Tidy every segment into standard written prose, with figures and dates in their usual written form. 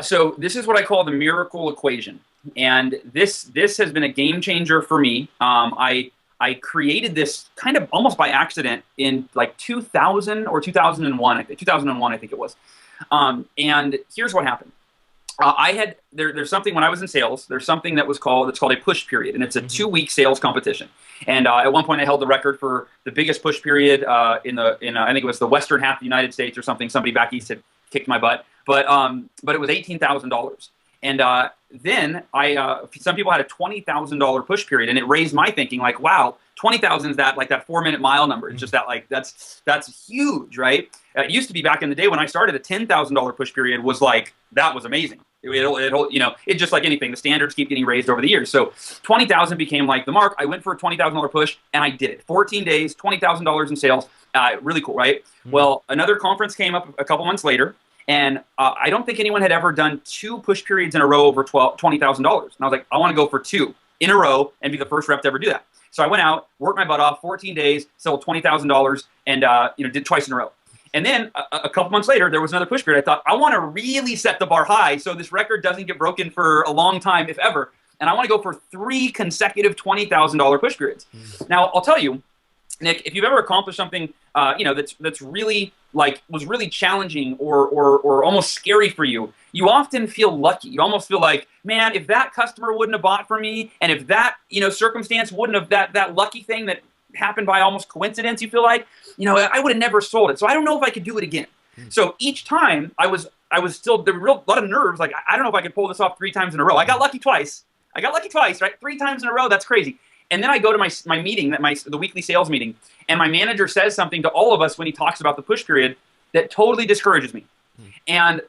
So this is what I call the miracle equation, and this has been a game changer for me. I created this kind of almost by accident in like 2000 or 2001. I think 2001, I think it was. And here's what happened. There's something when I was in sales. There's something that was called it's called a push period, and it's a 2 week sales competition. And at one point, I held the record for the biggest push period in I think it was the western half of the United States or something. Somebody back east had kicked my butt, but it was $18,000. And then some people had a $20,000 push period, and it raised my thinking like, wow, 20,000 is that like that 4 minute mile number. It's just that like that's huge, right? It used to be back in the day when I started, a $10,000 push period was like that was amazing. It's just like anything. The standards keep getting raised over the years. So 20,000 became like the mark. I went for a $20,000 push, and I did it. 14 days, $20,000 in sales. Really cool, right? Mm-hmm. Well, another conference came up a couple months later. And I don't think anyone had ever done 2 push periods in a row over $20,000. And I was like, I want to go for 2 in a row and be the first rep to ever do that. So I went out, worked my butt off, 14 days, sold $20,000, and did twice in a row. And then a couple months later, there was another push period. I thought, I want to really set the bar high so this record doesn't get broken for a long time, if ever. And I want to go for 3 consecutive $20,000 push periods. Mm-hmm. Now, I'll tell you, Nick, if you've ever accomplished something, that's really was really challenging or almost scary for you, you often feel lucky. You almost feel like, man, if that customer wouldn't have bought from me, and if that circumstance wouldn't have that lucky thing that happened by almost coincidence, you feel like, I would have never sold it. So I don't know if I could do it again. Mm-hmm. So each time I was still there were a lot of nerves. Like I don't know if I could pull this off 3 times in a row. I got lucky twice, right? 3 times in a row. That's crazy. And then I go to my meeting, the weekly sales meeting, and my manager says something to all of us when he talks about the push period that totally discourages me. And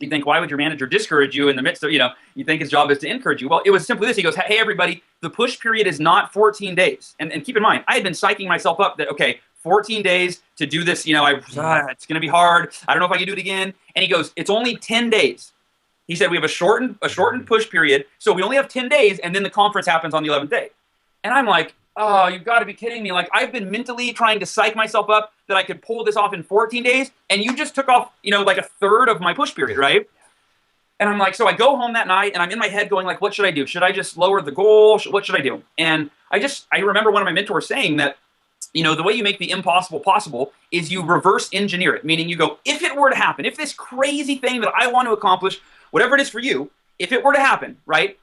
you think, why would your manager discourage you in the midst of, you think his job is to encourage you? Well, it was simply this. He goes, hey, everybody, the push period is not 14 days. And keep in mind, I had been psyching myself up that, okay, 14 days to do this, it's going to be hard. I don't know if I can do it again. And he goes, it's only 10 days. He said, we have a shortened push period, so we only have 10 days, and then the conference happens on the 11th day. And I'm like, oh, you've got to be kidding me. Like, I've been mentally trying to psych myself up that I could pull this off in 14 days, and you just took off, like a third of my push period, right? And I'm like, so I go home that night, and I'm in my head going like, what should I do? Should I just lower the goal? What should I do? And I remember one of my mentors saying that, the way you make the impossible possible is you reverse engineer it, meaning you go, if it were to happen, if this crazy thing that I want to accomplish, whatever it is for you, if it were to happen, right,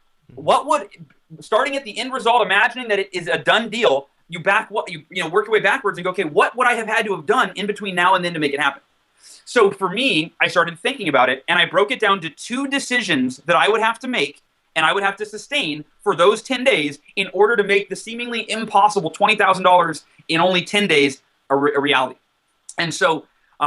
starting at the end result, imagining that it is a done deal, you work your way backwards and go, okay, what would I have had to have done in between now and then to make it happen? So for me, I started thinking about it, and I broke it down to 2 decisions that I would have to make and I would have to sustain for those 10 days in order to make the seemingly impossible $20,000 in only 10 days a reality. And so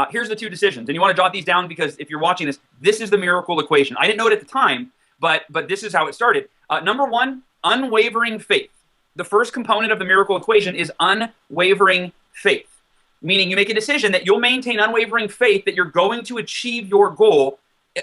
here's the 2 decisions. And you want to jot these down because if you're watching this is the miracle equation. I didn't know it at the time, but this is how it started. Number 1, unwavering faith. The first component of the miracle equation is unwavering faith, meaning you make a decision that you'll maintain unwavering faith that you're going to achieve your goal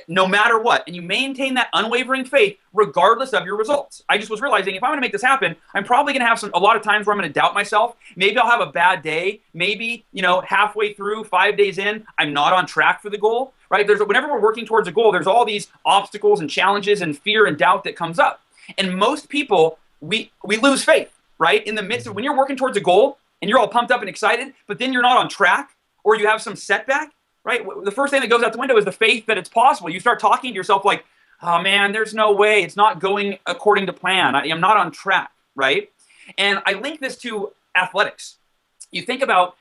no matter what. And you maintain that unwavering faith regardless of your results. I just was realizing if I'm going to make this happen, I'm probably going to have a lot of times where I'm going to doubt myself. Maybe I'll have a bad day. Maybe, halfway through, 5 days in, I'm not on track for the goal, right? Whenever we're working towards a goal, there's all these obstacles and challenges and fear and doubt that comes up. And most people, we lose faith, right? In the midst of when you're working towards a goal and you're all pumped up and excited, but then you're not on track or you have some setback, right? The first thing that goes out the window is the faith that it's possible. You start talking to yourself like, oh man, there's no way. It's not going according to plan. I'm not on track, right? And I link this to athletics. You think about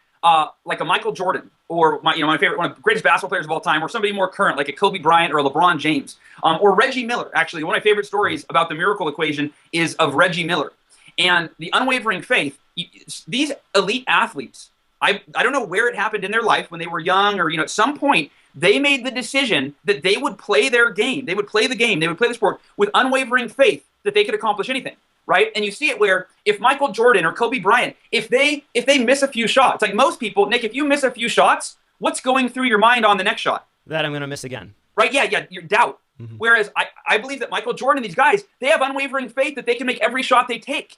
like a Michael Jordan or my favorite, one of the greatest basketball players of all time, or somebody more current like a Kobe Bryant or a LeBron James, or Reggie Miller. Actually, one of my favorite stories about the miracle equation is of Reggie Miller. And the unwavering faith, these elite athletes, I don't know where it happened in their life when they were young or, at some point, they made the decision that they would play their game. They would play the game. They would play the sport with unwavering faith that they could accomplish anything, right? And you see it where if Michael Jordan or Kobe Bryant, if they miss a few shots, like most people, Nick, if you miss a few shots, what's going through your mind on the next shot? That I'm going to miss again. Right, yeah, your doubt. Mm-hmm. Whereas I believe that Michael Jordan and these guys, they have unwavering faith that they can make every shot they take.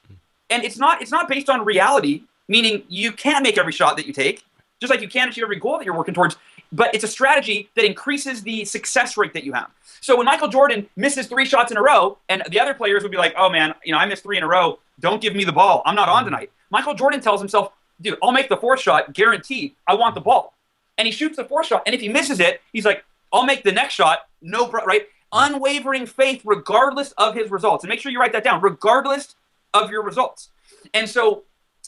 And it's not based on reality, meaning you can't make every shot that you take, just like you can't achieve every goal that you're working towards. but it's a strategy that increases the success rate that you have. So when Michael Jordan misses 3 shots in a row, and the other players would be like, oh man, I missed 3 in a row. Don't give me the ball. I'm not on tonight. Michael Jordan tells himself, dude, I'll make the 4th shot, guaranteed. I want the ball. And he shoots the 4th shot, and if he misses it, he's like, I'll make the next shot, right? Unwavering faith regardless of his results. And make sure you write that down, regardless of your results. And so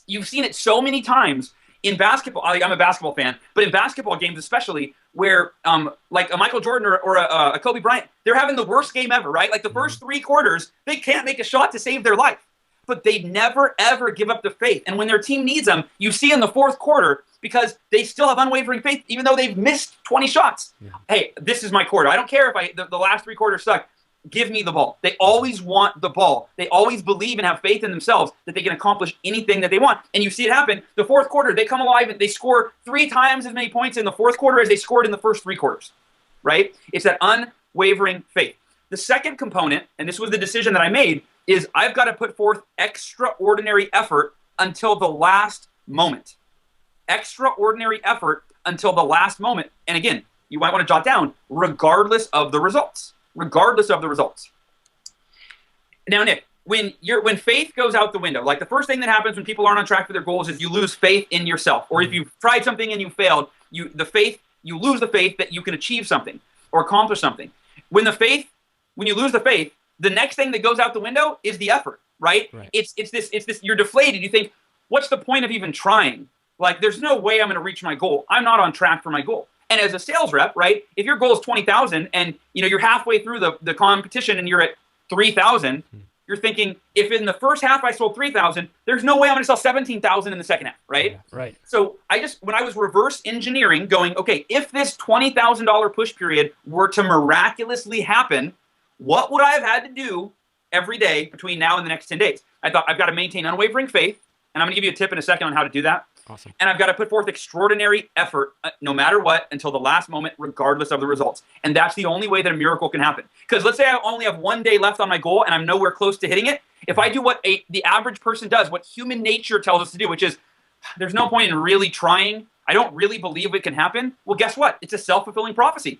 you've seen it so many times in basketball. I'm a basketball fan, but in basketball games especially, where like a Michael Jordan or a Kobe Bryant, they're having the worst game ever, right? Like the first 3 quarters, they can't make a shot to save their life. But they never, ever give up the faith. And when their team needs them, you see in the 4th quarter, because they still have unwavering faith, even though they've missed 20 shots. Yeah. Hey, this is my quarter. I don't care if the last 3 quarters suck. Give me the ball. They always want the ball. They always believe and have faith in themselves that they can accomplish anything that they want. And you see it happen. The 4th quarter, they come alive and they score 3 times as many points in the 4th quarter as they scored in the first 3 quarters, right? It's that unwavering faith. The second component, and this was the decision that I made, is I've got to put forth extraordinary effort until the last moment. Extraordinary effort until the last moment. And again, you might want to jot down, regardless of the results. Regardless of the results. Now, Nick, when faith goes out the window, like the first thing that happens when people aren't on track for their goals is you lose faith in yourself. Or if you've tried something and you failed, you lose the faith that you can achieve something or accomplish something. When you lose the faith, the next thing that goes out the window is the effort, right? It's this, you're deflated. You think, what's the point of even trying? Like, there's no way I'm going to reach my goal. I'm not on track for my goal. And as a sales rep, right, if your goal is 20,000 and you're halfway through the competition and you're at 3,000, you're thinking, if in the first half I sold 3,000, there's no way I'm going to sell 17,000 in the second half, right? Yeah, right. So when I was reverse engineering, going, okay, if this $20,000 push period were to miraculously happen, what would I have had to do every day between now and the next 10 days? I thought, I've got to maintain unwavering faith, and I'm going to give you a tip in a second on how to do that. Awesome. And I've got to put forth extraordinary effort, no matter what, until the last moment, regardless of the results. And that's the only way that a miracle can happen. Because let's say I only have 1 day left on my goal and I'm nowhere close to hitting it. If I do what the average person does, what human nature tells us to do, which is, there's no point in really trying. I don't really believe it can happen. Well, guess what? It's a self-fulfilling prophecy.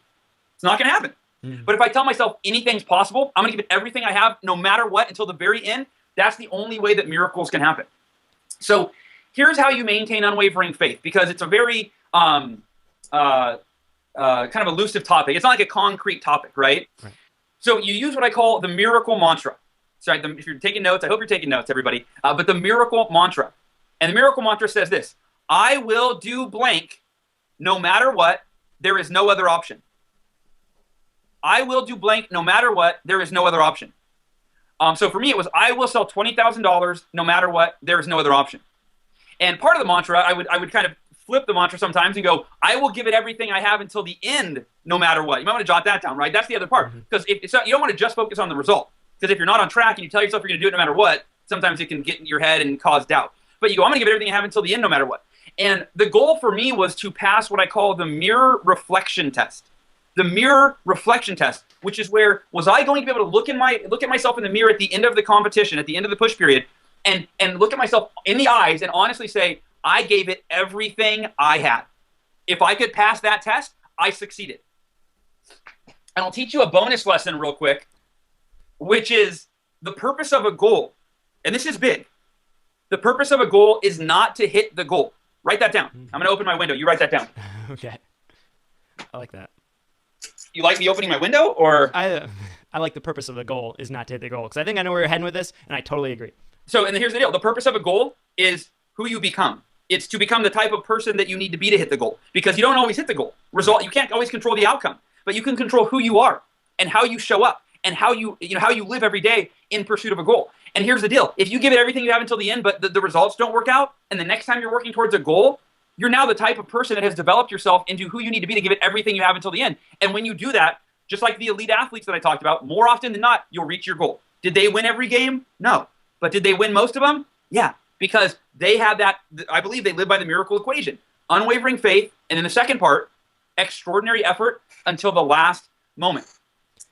It's not going to happen. But if I tell myself anything's possible, I'm going to give it everything I have, no matter what, until the very end. That's the only way that miracles can happen. So here's how you maintain unwavering faith, because it's a very kind of elusive topic. It's not like a concrete topic, right? So you use what I call the miracle mantra. Sorry, if you're taking notes, I hope you're taking notes, everybody. But the miracle mantra. And the miracle mantra says this: I will do blank no matter what. There is no other option. I will do blank no matter what. There is no other option. So for me, it was, I will sell $20,000 no matter what. There is no other option. And part of the mantra, I would kind of flip the mantra sometimes and go, I will give it everything I have until the end, no matter what. You might want to jot that down, right? That's the other part. Because you don't want to just focus on the result. Because if you're not on track and you tell yourself you're going to do it no matter what, sometimes it can get in your head and cause doubt. But you go, I'm going to give it everything I have until the end, no matter what. And the goal for me was to pass what I call the mirror reflection test. The mirror reflection test, which is where, was I going to be able to look at myself in the mirror at the end of the competition, at the end of the push period, and look at myself in the eyes and honestly say, I gave it everything I had. If I could pass that test, I succeeded. And I'll teach you a bonus lesson real quick, which is the purpose of a goal. And this is big. The purpose of a goal is not to hit the goal. Write that down. I'm going to open my window. You write that down. Okay. I like that. You like me opening my window, or? I like the purpose of the goal is not to hit the goal, because I think I know where you're heading with this, and I totally agree. So, and here's the deal. The purpose of a goal is who you become. It's to become the type of person that you need to be to hit the goal, because you don't always hit the goal. You can't always control the outcome, but you can control who you are and how you show up and how you live every day in pursuit of a goal. And here's the deal. If you give it everything you have until the end, but the results don't work out, and the next time you're working towards a goal, you're now the type of person that has developed yourself into who you need to be to give it everything you have until the end. And when you do that, just like the elite athletes that I talked about, more often than not, you'll reach your goal. Did they win every game? No. But did they win most of them? Yeah. Because they have that, I believe they live by the miracle equation. Unwavering faith, and in the second part, extraordinary effort until the last moment.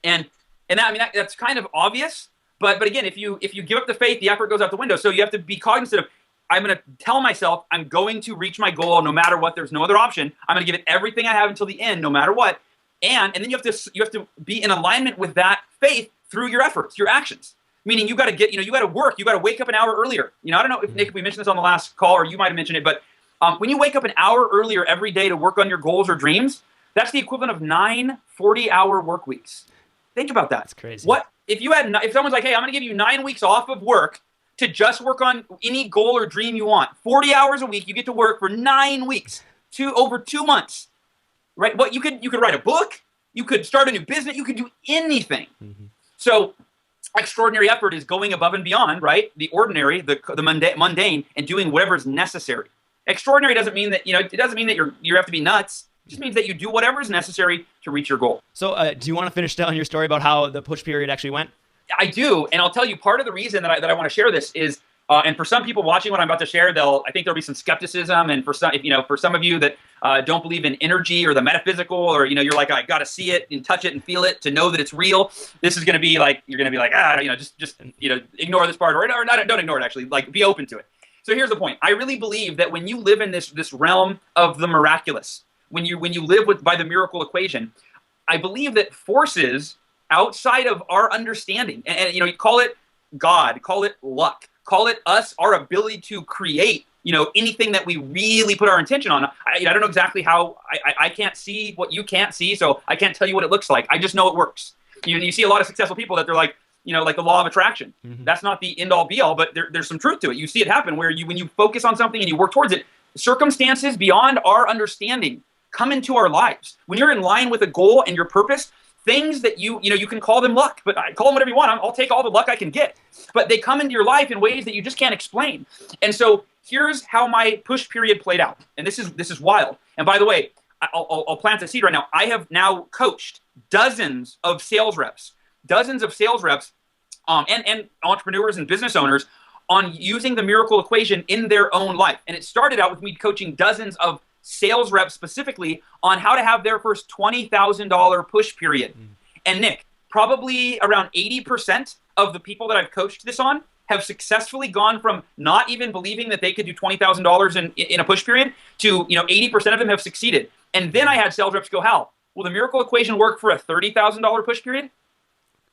And that's kind of obvious, but again, if you give up the faith, the effort goes out the window. So you have to be cognizant of, I'm going to tell myself I'm going to reach my goal no matter what. There's no other option. I'm going to give it everything I have until the end, no matter what. And then you have to be in alignment with that faith through your efforts, your actions. Meaning you got to get, you got to work. You got to wake up an hour earlier. I don't know if Nick, if we mentioned this on the last call, or you might have mentioned it, but when you wake up an hour earlier every day to work on your goals or dreams, that's the equivalent of 9 40-hour work weeks. Think about that. That's crazy. What if someone's like, hey, I'm going to give you 9 weeks off of work to just work on any goal or dream you want. 40 hours a week, you get to work for 9 weeks, over 2 months. Right? What you could write a book, you could start a new business, you could do anything. Mm-hmm. So extraordinary effort is going above and beyond, right? The ordinary, the mundane, and doing whatever is necessary. Extraordinary doesn't mean that, it doesn't mean that you have to be nuts. It just means that you do whatever is necessary to reach your goal. So do you want to finish telling your story about how the push period actually went? I do, and I'll tell you part of the reason that I want to share this is, and for some people watching what I'm about to share, I think there'll be some skepticism, and for some of you that don't believe in energy or the metaphysical, or you're like, I got to see it and touch it and feel it to know that it's real. This is going to be like, you're going to be like, just ignore this part, or not, don't ignore it. Actually, like, be open to it. So here's the point. I really believe that when you live in this realm of the miraculous, when you live by the miracle equation, I believe that forces outside of our understanding, and you call it God, call it luck, call it us, our ability to create, anything that we really put our intention on. I don't know exactly how. I can't see what you can't see, so I can't tell you what it looks like. I just know it works. You see a lot of successful people that they're like, like the law of attraction. Mm-hmm. That's not the end all be all, but there's some truth to it. You see it happen where when you focus on something and you work towards it, circumstances beyond our understanding come into our lives. When you're in line with a goal and your purpose, things that you can call them luck, but I call them whatever you want. I'll take all the luck I can get, but they come into your life in ways that you just can't explain. And so here's how my push period played out. And this is wild. And by the way, I'll plant a seed right now. I have now coached dozens of sales reps, and entrepreneurs and business owners on using the miracle equation in their own life. And it started out with me coaching dozens of sales reps specifically on how to have their first $20,000 push period. Mm. And Nick, probably around 80% of the people that I've coached this on have successfully gone from not even believing that they could do $20,000 in a push period to 80% of them have succeeded. And then I had sales reps go, Hal, will the miracle equation work for a $30,000 push period?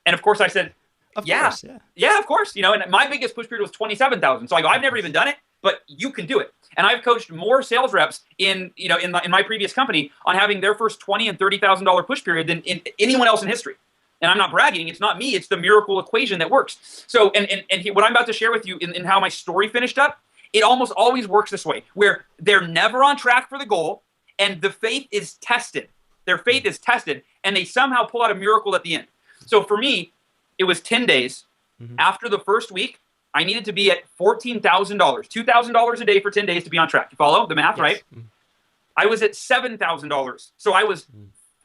And of course I said, of course. Of course. And my biggest push period was $27,000. So I go, I've never even done it, but you can do it. And I've coached more sales reps in my previous company on having their first $20,000 and $30,000 push period than anyone else in history. And I'm not bragging. It's not me. It's the miracle equation that works. So, what I'm about to share with you in how my story finished up, it almost always works this way, where they're never on track for the goal, and the faith is tested. Their faith is tested, and they somehow pull out a miracle at the end. So for me, it was 10 days. Mm-hmm. After the first week, I needed to be at $14,000, $2,000 a day for 10 days to be on track. You follow the math, yes. Right? Mm-hmm. I was at $7,000. So I was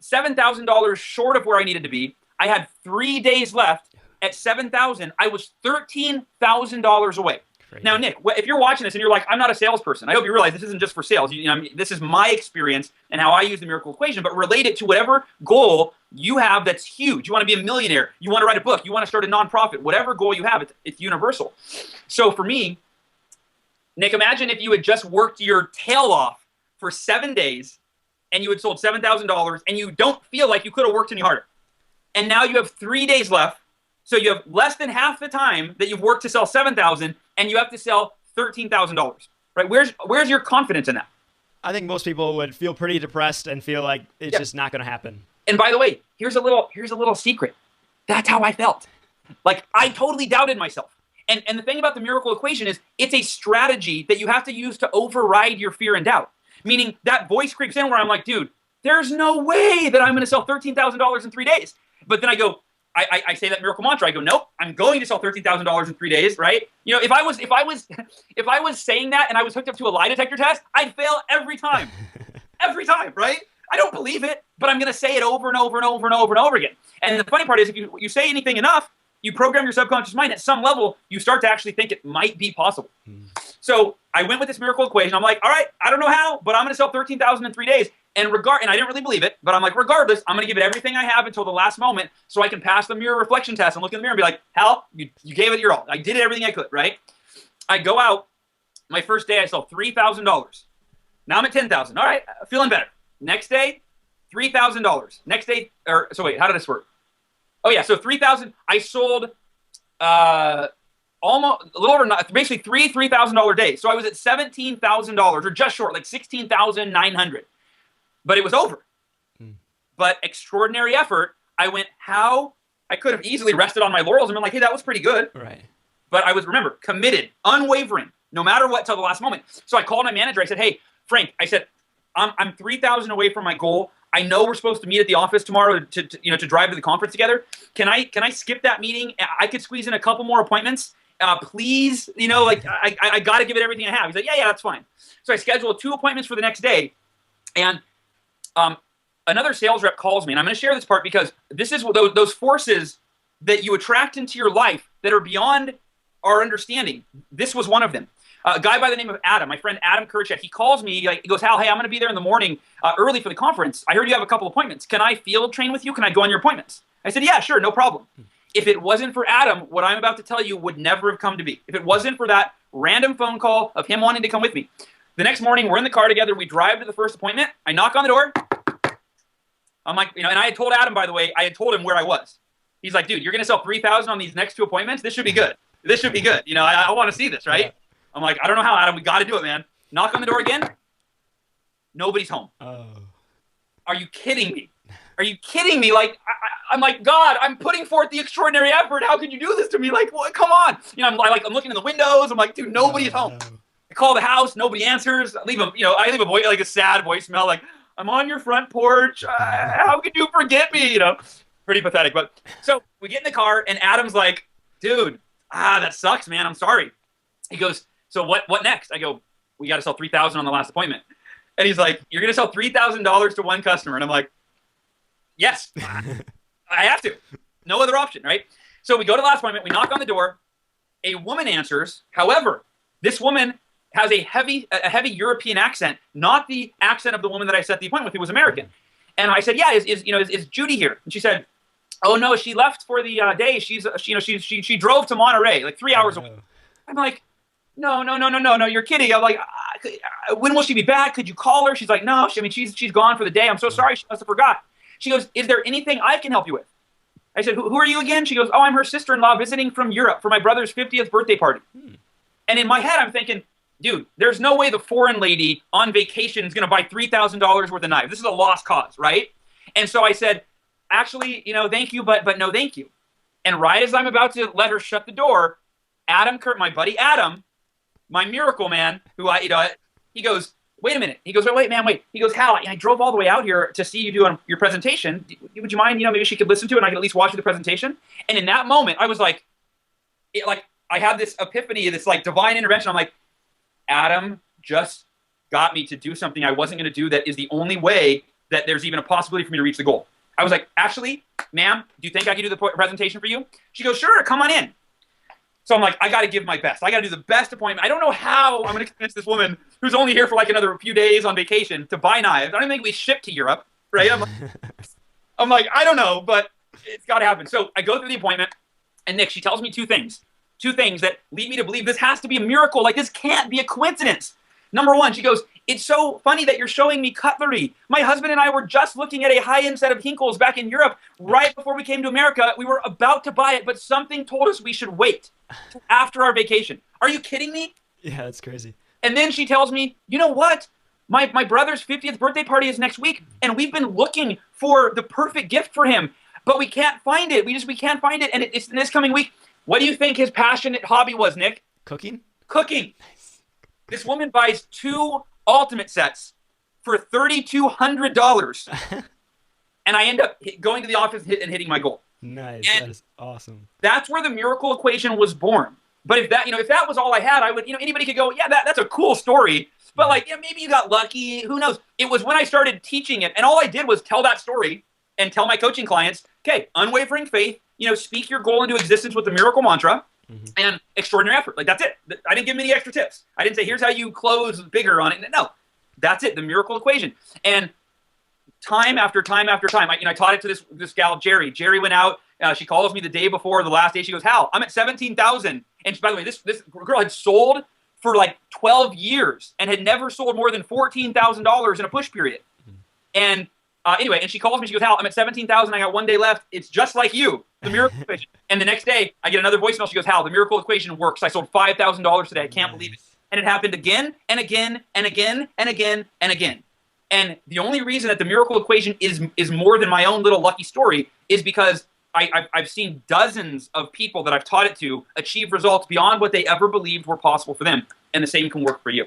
$7,000 short of where I needed to be. I had 3 days left at $7,000. I was $13,000 away. Crazy. Now, Nick, if you're watching this and you're like, I'm not a salesperson, I hope you realize this isn't just for sales. This is my experience and how I use the miracle equation, but relate it to whatever goal you have that's huge. You want to be a millionaire. You want to write a book. You want to start a nonprofit. Whatever goal you have, it's universal. So for me, Nick, imagine if you had just worked your tail off for 7 days and you had sold $7,000 and you don't feel like you could have worked any harder. And now you have 3 days left. So you have less than half the time that you've worked to sell $7,000 and you have to sell $13,000, right? Where's your confidence in that? I think most people would feel pretty depressed and feel like it's just not going to happen. And by the way, here's a little secret. That's how I felt. Like, I totally doubted myself. And the thing about the miracle equation is it's a strategy that you have to use to override your fear and doubt. Meaning that voice creeps in where I'm like, dude, there's no way that I'm going to sell $13,000 in 3 days. But then I go, I say that miracle mantra. I go, nope, I'm going to sell $13,000 in 3 days, right? If I was saying that and I was hooked up to a lie detector test, I'd fail every time. Every time, right? I don't believe it, but I'm going to say it over and over and over and over and over again. And the funny part is, if you say anything enough, you program your subconscious mind. At some level, you start to actually think it might be possible. So I went with this miracle equation. I'm like, all right, I don't know how, but I'm going to sell $13,000 in 3 days. And I didn't really believe it, but I'm like, regardless, I'm going to give it everything I have until the last moment so I can pass the mirror reflection test and look in the mirror and be like, Hal, you gave it your all. I did everything I could, right? I go out My first day, I sold $3,000. Now I'm at 10,000. All right, feeling better. Next day, $3,000. Next day, or so wait, how did this work? Oh yeah, so 3,000. I sold almost a little over, basically $3,000 days. So I was at $17,000 or just short, like 16,900. But it was over. But extraordinary effort. I went, how? I could have easily rested on my laurels and been like, hey, that was pretty good. Right. But I was, remember, committed, unwavering, no matter what, till the last moment. So I called my manager. I said, hey, Frank, I said, I'm 3,000 away from my goal. I know we're supposed to meet at the office tomorrow to drive to the conference together. Can I skip that meeting? I could squeeze in a couple more appointments. Please, I got to give it everything I have. He's like, yeah, that's fine. So I scheduled 2 appointments for the next day. And another sales rep calls me, and I'm going to share this part because this is those forces that you attract into your life that are beyond our understanding. This was one of them. A guy by the name of Adam, my friend Adam Kirchek, he calls me. He goes, Hal, hey, I'm going to be there in the morning early for the conference. I heard you have a couple appointments. Can I field train with you? Can I go on your appointments? I said, yeah, sure, no problem. If it wasn't for Adam, what I'm about to tell you would never have come to be. If it wasn't for that random phone call of him wanting to come with me. The next morning, we're in the car together. We drive to the first appointment. I knock on the door. I'm like, and I had told Adam, by the way, I had told him where I was. He's like, dude, you're going to sell 3,000 on these next 2 appointments? This should be good. This should be good. I want to see this, right? Yeah. I'm like, I don't know how, Adam. We got to do it, man. Knock on the door again. Nobody's home. Oh. Are you kidding me? Are you kidding me? Like, I'm like, God, I'm putting forth the extraordinary effort. How could you do this to me? Like, what? Come on. I'm looking in the windows. I'm like, dude, nobody's home. No. I call the house. Nobody answers. I leave a sad voicemail. Like, I'm on your front porch. How could you forget me? Pretty pathetic. But so we get in the car and Adam's like, dude, that sucks, man. I'm sorry. He goes, so what next? I go, we got to sell 3,000 on the last appointment. And he's like, you're going to sell $3,000 to one customer. And I'm like, yes, I have to. No other option, right? So we go to the last appointment. We knock on the door. A woman answers. However, this woman has a heavy European accent, not the accent of the woman that I set the appointment with, who was American. And I said, yeah, is Judy here? And she said, oh no, she left for the day. She drove to Monterey, like 3 hours away. I'm like, no, you're kidding. I'm like, when will she be back? Could you call her? She's like, no, she's gone for the day. I'm so sorry. She must have forgot. She goes, is there anything I can help you with? I said, who are you again? She goes, oh, I'm her sister-in-law visiting from Europe for my brother's 50th birthday party. And in my head, I'm thinking, dude, there's no way the foreign lady on vacation is going to buy $3,000 worth of knives. This is a lost cause, right? And so I said, actually, thank you, but no thank you. And right as I'm about to let her shut the door, Adam Kurt, my buddy Adam, my miracle man, who he goes, wait a minute. He goes, wait. He goes, Hal, I drove all the way out here to see you do your presentation. Would you mind, maybe she could listen to it and I could at least watch the presentation? And in that moment, I was like, I had this epiphany, this like divine intervention. I'm like, Adam just got me to do something I wasn't going to do that is the only way that there's even a possibility for me to reach the goal. I was like, Ashley, ma'am, do you think I can do the presentation for you? She goes, sure, come on in. So I'm like, I got to give my best. I got to do the best appointment. I don't know how I'm going to convince this woman who's only here for like another few days on vacation to buy knives. I don't even think we ship to Europe, right? I'm like, I don't know, but it's got to happen. So I go through the appointment, and Nick, she tells me two things that lead me to believe this has to be a miracle. Like, this can't be a coincidence. Number one, she goes, it's so funny that you're showing me cutlery. My husband and I were just looking at a high-end set of Hinkles back in Europe right before we came to America. We were about to buy it, but something told us we should wait after our vacation. Are you kidding me? Yeah, that's crazy. And then she tells me, you know what? My brother's 50th birthday party is next week, and we've been looking for the perfect gift for him, but we can't find it. We can't find it, and it's this coming week. What do you think his passionate hobby was, Nick? Cooking. Nice. This woman buys 2 ultimate sets for $3,200, and I end up going to the office and hitting my goal. Nice. And that is awesome. That's where the miracle equation was born. But if that was all I had, I would, anybody could go, yeah, that's a cool story. But maybe you got lucky. Who knows? It was when I started teaching it, and all I did was tell that story and tell my coaching clients, okay, unwavering faith, speak your goal into existence with the miracle mantra, and extraordinary effort. Like, that's it. I didn't give them any extra tips. I didn't say, here's how you close bigger on it. No, that's it. The miracle equation. And time after time after time, I taught it to this gal, Jerry. Jerry went out. She calls me the day before the last day. She goes, Hal, I'm at 17,000. And by the way, this girl had sold for like 12 years and had never sold more than $14,000 in a push period. And anyway, and she calls me. She goes, Hal, I'm at 17,000. I got 1 day left. It's just like you, the miracle equation. And the next day, I get another voicemail. She goes, Hal, the miracle equation works. I sold $5,000 today. I can't believe it. And it happened again and again and again and again and again. And the only reason that the miracle equation is more than my own little lucky story is because I've seen dozens of people that I've taught it to achieve results beyond what they ever believed were possible for them. And the same can work for you.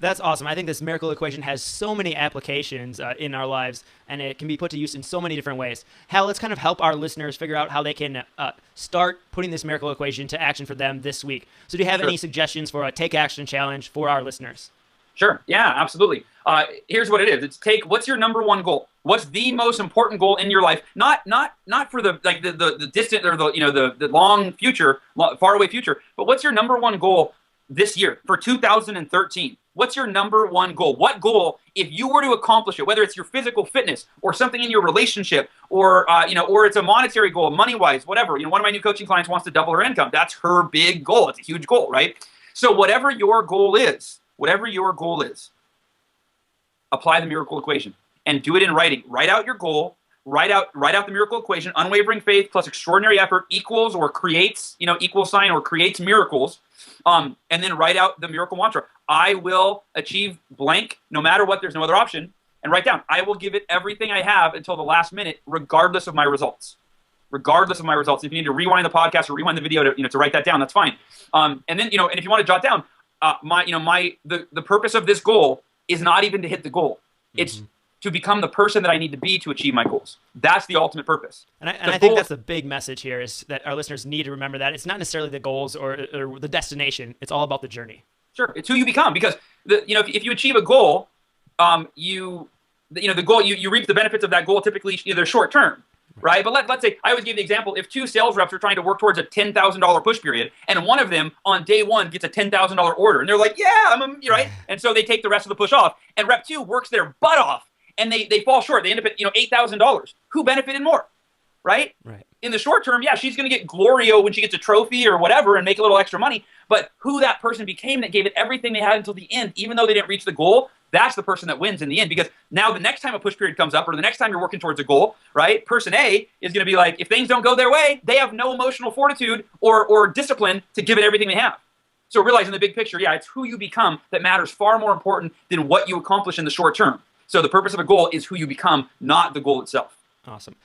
That's awesome. I think this miracle equation has so many applications in our lives, and it can be put to use in so many different ways. Hal, let's kind of help our listeners figure out how they can start putting this miracle equation to action for them this week. So do you have any suggestions for a take action challenge for our listeners? Sure. Yeah, absolutely. Here's what it is. It's what's your number one goal? What's the most important goal in your life? Not for the distant or the long future, far away future, but what's your number one goal this year for 2013? What's your number one goal? What goal, if you were to accomplish it, whether it's your physical fitness or something in your relationship or or it's a monetary goal, money-wise, whatever. One of my new coaching clients wants to double her income. That's her big goal. It's a huge goal, right? So whatever your goal is, apply the miracle equation and do it in writing. Write out your goal. Write out the miracle equation. Unwavering faith plus extraordinary effort equals or creates, equal sign or creates miracles. And then write out the miracle mantra. I will achieve blank no matter what. There's no other option. And write down, I will give it everything I have until the last minute, regardless of my results. Regardless of my results. If you need to rewind the podcast or rewind the video to write that down, that's fine. And then, and if you want to jot down, the purpose of this goal is not even to hit the goal. It's to become the person that I need to be to achieve my goals. That's the ultimate purpose. And I think that's the big message here is that our listeners need to remember that. It's not necessarily the goals or the destination. It's all about the journey. Sure. It's who you become because, if you achieve a goal, the goal, you reap the benefits of that goal typically either short term. Right. But let's say I always give the example. If two sales reps are trying to work towards a $10,000 push period and one of them on day one gets a $10,000 order and they're like, yeah, right. And so they take the rest of the push off and rep two works their butt off and they fall short. They end up at, $8,000. Who benefited more? Right. In the short term, yeah, she's going to get Glorio when she gets a trophy or whatever and make a little extra money. But who that person became that gave it everything they had until the end, even though they didn't reach the goal, that's the person that wins in the end. Because now the next time a push period comes up or the next time you're working towards a goal, right, person A is going to be like, if things don't go their way, they have no emotional fortitude or discipline to give it everything they have. So realizing the big picture, yeah, it's who you become that matters far more important than what you accomplish in the short term. So the purpose of a goal is who you become, not the goal itself. Awesome.